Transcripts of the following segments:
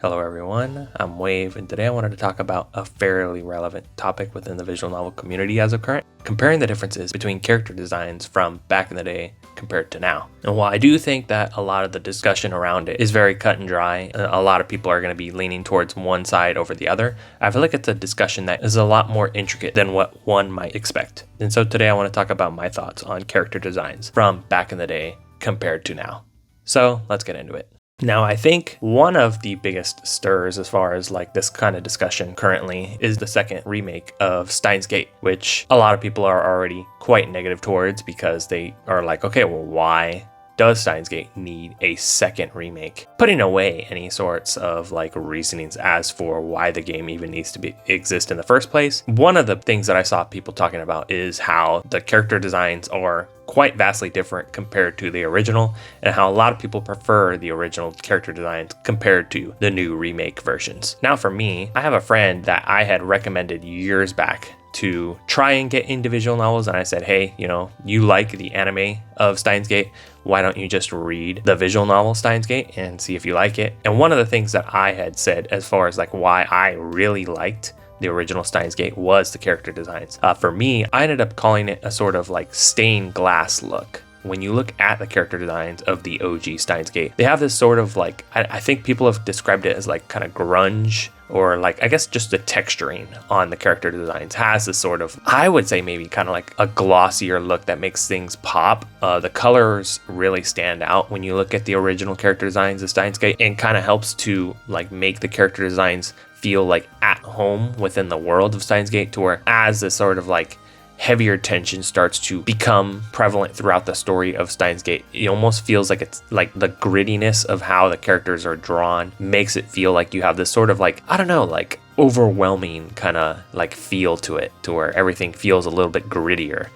Hello everyone, I'm Wave, and today I wanted to talk about a fairly relevant topic within the visual novel community as of current, comparing the differences between character designs from back in the day compared to now. And while I do think that a lot of the discussion around it is very cut and dry, a lot of people are going to be leaning towards one side over the other, I feel like it's a discussion that is a lot more intricate than what one might expect. And so today I want to talk about my thoughts on character designs from back in the day compared to now. So let's get into it. Now, I think one of the biggest stirs as far as like this kind of discussion currently is the second remake of Steins Gate, which a lot of people are already quite negative towards because they are like, okay, well, why does Steins Gate need a second remake? Putting away any sorts of like reasonings as for why the game even needs to exist in the first place. One of the things that I saw people talking about is how the character designs are quite vastly different compared to the original, and how a lot of people prefer the original character designs compared to the new remake versions. Now for me, I have a friend that I had recommended years back to try and get into visual novels, and I said, hey, you like the anime of Steins Gate, why don't you just read the visual novel Steins Gate and see if you like it? And one of the things that I had said as far as like why I really liked the original Steins Gate was the character designs. For me, I ended up calling it a sort of like stained glass look. When you look at the character designs of the OG Steins Gate, they have this sort of like, I think people have described it as like kind of grunge, or like, I guess just the texturing on the character designs has this sort of, I would say maybe kind of like a glossier look that makes things pop. The colors really stand out when you look at the original character designs of Steins Gate, and kind of helps to like make the character designs feel like at home within the world of Steins Gate, to where as this sort of like heavier tension starts to become prevalent throughout the story of Steins Gate, it almost feels like it's like the grittiness of how the characters are drawn makes it feel like you have this sort of like, I don't know, like overwhelming kind of like feel to it, to where everything feels a little bit grittier.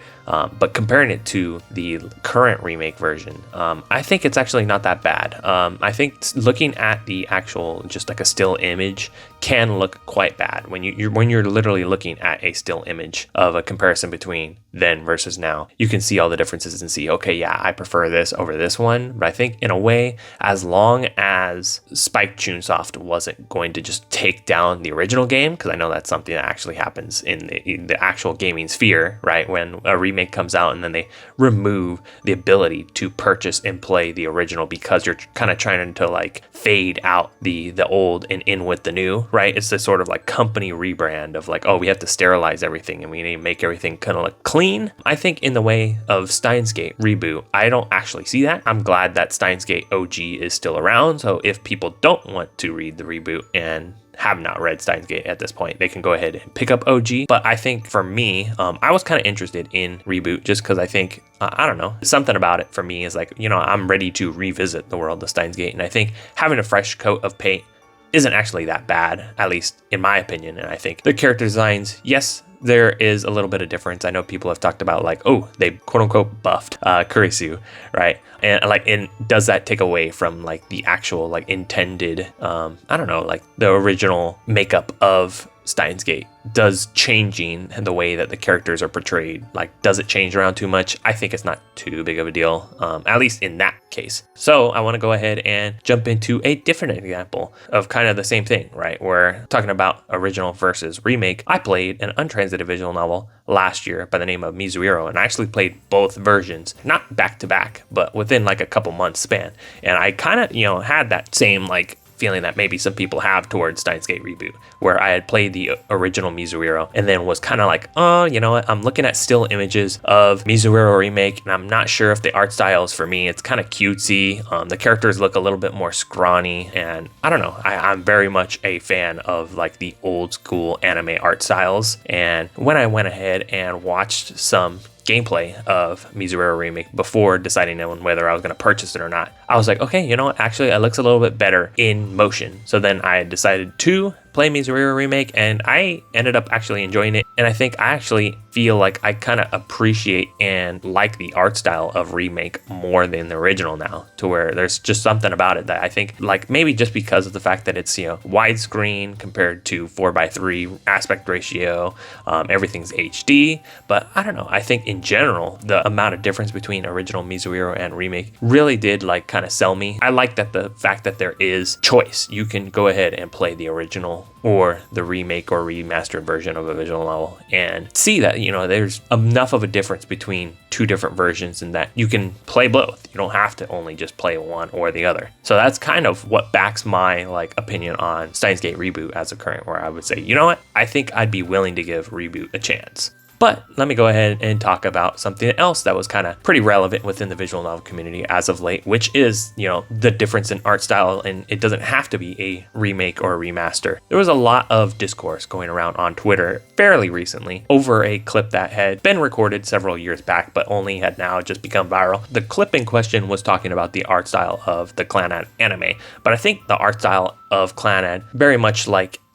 But comparing it to the current remake version, I think it's actually not that bad. I think looking at the actual, just like a still image, can look quite bad when you're literally looking at a still image of a comparison between then versus now. You can see all the differences and see, okay, yeah, I prefer this over this one. But I think in a way, as long as Spike Chunsoft wasn't going to just take down the original game, because I know that's something that actually happens in the actual gaming sphere, right? When a remake comes out and then they remove the ability to purchase and play the original because you're kind of trying to like fade out the old and in with the new, right? It's this sort of like company rebrand of like, oh, we have to sterilize everything and we need to make everything kind of look clean. I think in the way of Steins Gate reboot, I don't actually see that. I'm glad that Steins Gate OG is still around, so if people don't want to read the reboot and have not read Steins Gate at this point, they can go ahead and pick up OG. But I think for me, I was kind of interested in reboot just because I think, I don't know, something about it for me is like, I'm ready to revisit the world of Steins Gate. And I think having a fresh coat of paint isn't actually that bad, at least in my opinion. And I think the character designs, yes, there is a little bit of difference. I know people have talked about like, oh, they quote unquote buffed Kurisu, right? And does that take away from like the actual like intended, I don't know, like the original makeup of Steins Gate? Does changing the way that the characters are portrayed, like, does it change around too much? I think it's not too big of a deal, at least in that case. So I want to go ahead and jump into a different example of kind of the same thing, right? We're talking about original versus remake. I played an untranslated visual novel last year by the name of Mizuiro, and I actually played both versions, not back to back, but within like a couple months span. And I kind of, had that same like feeling that maybe some people have towards Steins Gate reboot, where I had played the original Mizuiro and then was kind of like, oh, you know what, I'm looking at still images of Mizuiro remake and I'm not sure if the art style is for me. It's kind of cutesy. The characters look a little bit more scrawny, and I don't know, I'm very much a fan of like the old school anime art styles. And when I went ahead and watched some gameplay of Mizuiro remake before deciding on whether I was going to purchase it or not, I was like, okay, you know what, actually it looks a little bit better in motion. So then I decided to play Mizurio Remake, and I ended up actually enjoying it. And I think I actually feel like I kind of appreciate and like the art style of Remake more than the original now, to where there's just something about it that I think, like, maybe just because of the fact that it's, widescreen compared to 4:3 aspect ratio, everything's HD. But I don't know, I think in general the amount of difference between original Mizuiro and Remake really did like kind of sell me. I like that the fact that there is choice. You can go ahead and play the original or the remake or remastered version of a visual novel and see that, there's enough of a difference between two different versions and that you can play both. You don't have to only just play one or the other. So that's kind of what backs my opinion on Steins Gate Reboot as a current, where I would say, you know what? I think I'd be willing to give Reboot a chance. But let me go ahead and talk about something else that was kind of pretty relevant within the visual novel community as of late, which is, the difference in art style, and it doesn't have to be a remake or a remaster. There was a lot of discourse going around on Twitter fairly recently over a clip that had been recorded several years back, but only had now just become viral. The clip in question was talking about the art style of the Clannad anime, but I think the art style of Clannad very much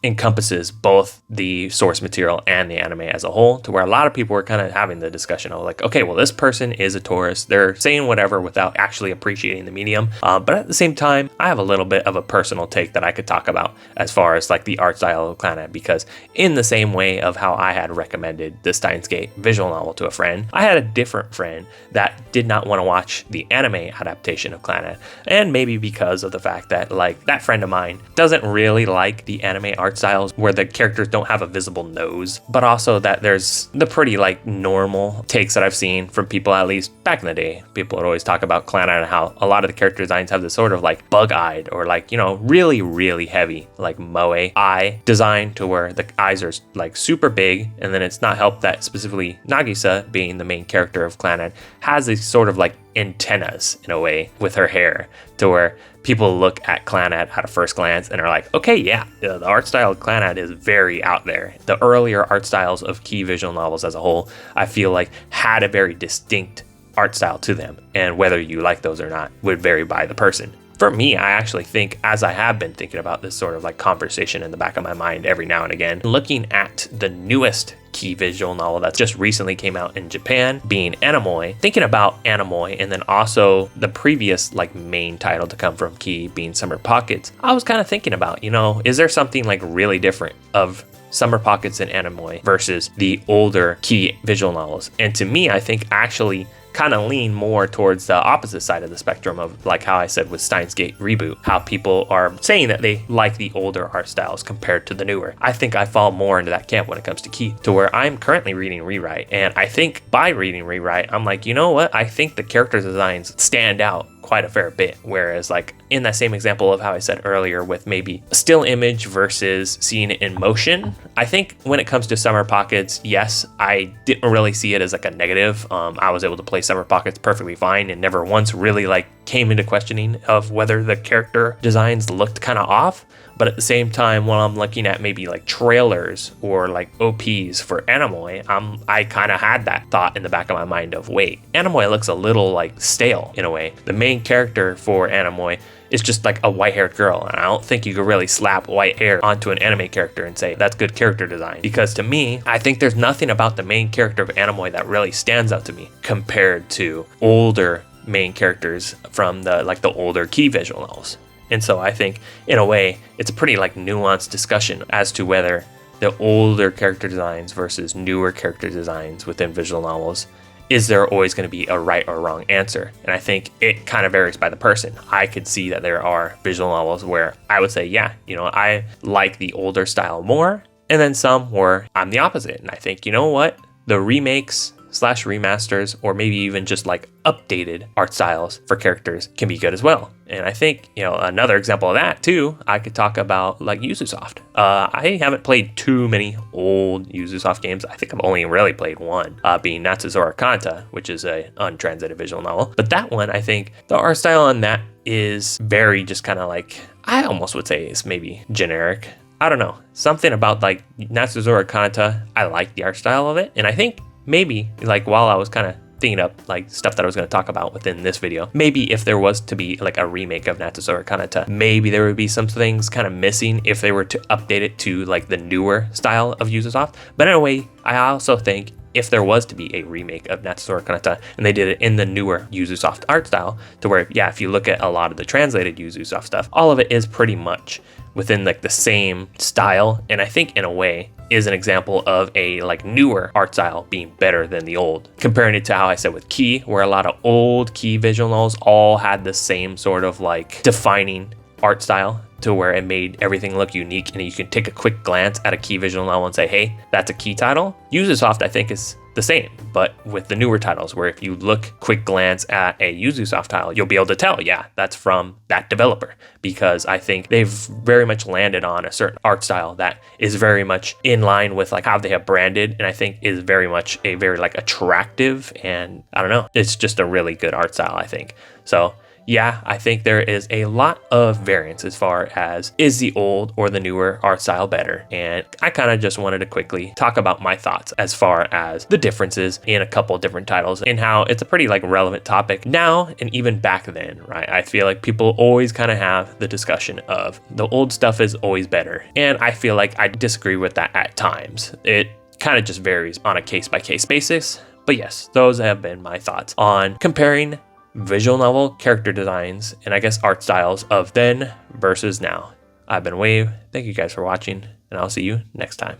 encompasses both the source material and the anime as a whole, to where a lot of people were kind of having the discussion of okay, well, this person is a tourist. They're saying whatever without actually appreciating the medium. But at the same time, I have a little bit of a personal take that I could talk about as far as the art style of Clannad, because in the same way of how I had recommended the Steins Gate visual novel to a friend, I had a different friend that did not want to watch the anime adaptation of Clannad. And maybe because of the fact that that friend of mine doesn't really like the anime art styles where the characters don't have a visible nose, but also that there's the pretty normal takes that I've seen from people, at least back in the day. People would always talk about Clannad and how a lot of the character designs have this sort of bug-eyed or really, really heavy moe eye design, to where the eyes are super big. And then it's not helped that specifically Nagisa, being the main character of Clannad, has these sort of antennas in a way with her hair, to where people look at Clannad at a first glance and are like, okay, yeah, the art style of Clannad is very out there. The earlier art styles of key visual novels as a whole, I feel had a very distinct art style to them, and whether you like those or not would vary by the person. For me, I actually think, as I have been thinking about this sort of conversation in the back of my mind every now and again, looking at the newest key visual novel that just recently came out in Japan, being Anemoy, thinking about Anemoy, and then also the previous main title to come from Key, being Summer Pockets, I was kind of thinking about, is there something really different of Summer Pockets and Anemoy versus the older Key visual novels? And to me, I think actually kind of lean more towards the opposite side of the spectrum of how I said with Steins Gate Reboot, how people are saying that they like the older art styles compared to the newer. I think I fall more into that camp when it comes to Key, to where I'm currently reading Rewrite, and I think by reading Rewrite, I'm you know what? I think the character designs stand out quite a fair bit, whereas in that same example of how I said earlier with maybe a still image versus seeing it in motion, I think when it comes to Summer Pockets, yes, I didn't really see it as a negative. I was able to play Summer Pockets perfectly fine and never once really came into questioning of whether the character designs looked kind of off. But at the same time, when I'm looking at maybe trailers or OPs for Anemoy, I kind of had that thought in the back of my mind of, wait, Anemoy looks a little stale in a way. The main character for Anemoy is just a white-haired girl, and I don't think you could really slap white hair onto an anime character and say that's good character design, because to me, I think there's nothing about the main character of Anemoy that really stands out to me compared to older main characters from the older Key visual novels. And so I think, in a way, it's a pretty nuanced discussion as to whether the older character designs versus newer character designs within visual novels, is there always going to be a right or wrong answer? And I think it kind of varies by the person. I could see that there are visual novels where I would say, yeah, I like the older style more, and then some where I'm the opposite. And I think, you know what? The remakes / remasters, or maybe even just updated art styles for characters can be good as well. And I think, another example of that too, I could talk about Ubisoft. I haven't played too many old Ubisoft games. I think I've only really played one, being Natsuzora Kanta, which is a untranslated visual novel. But that one, I think the art style on that is very just kind of I almost would say it's maybe generic. I don't know. Something about Natsuzora Kanta, I like the art style of it. And I think maybe while I was kind of thinking up like stuff that I was going to talk about within this video. Maybe if there was to be like a remake of Natsusora Kanata, maybe there would be some things kind of missing if they were to update it to like the newer style of Ubisoft. But in a way, I also think if there was to be a remake of Natsusora Kanata and they did it in the newer Ubisoft art style, to where, yeah, if you look at a lot of the translated Ubisoft stuff, all of it is pretty much within like the same style, and I think in a way is an example of a like newer art style being better than the old. Comparing it to how I said with Key, where a lot of old Key visual novels all had the same sort of like defining art style, to where it made everything look unique, and you can take a quick glance at a Key visual novel and say, hey, that's a Key title. Ubisoft, I think, is the same, but with the newer titles, where if you look quick glance at a Ubisoft title, you'll be able to tell, yeah, that's from that developer, because I think they've very much landed on a certain art style that is very much in line with like how they have branded, and I think is very much a very like attractive, and I don't know, it's just a really good art style, I think. So yeah, I think there is a lot of variance as far as is the old or the newer art style better. And I kind of just wanted to quickly talk about my thoughts as far as the differences in a couple different titles and how it's a pretty like relevant topic now and even back then, right? I feel like people always kind of have the discussion of the old stuff is always better. And I feel like I disagree with that at times. It kind of just varies on a case-by-case basis. But yes, those have been my thoughts on comparing visual novel character designs and I guess art styles of then versus now. I've been Wave. Thank you guys for watching, and I'll see you next time.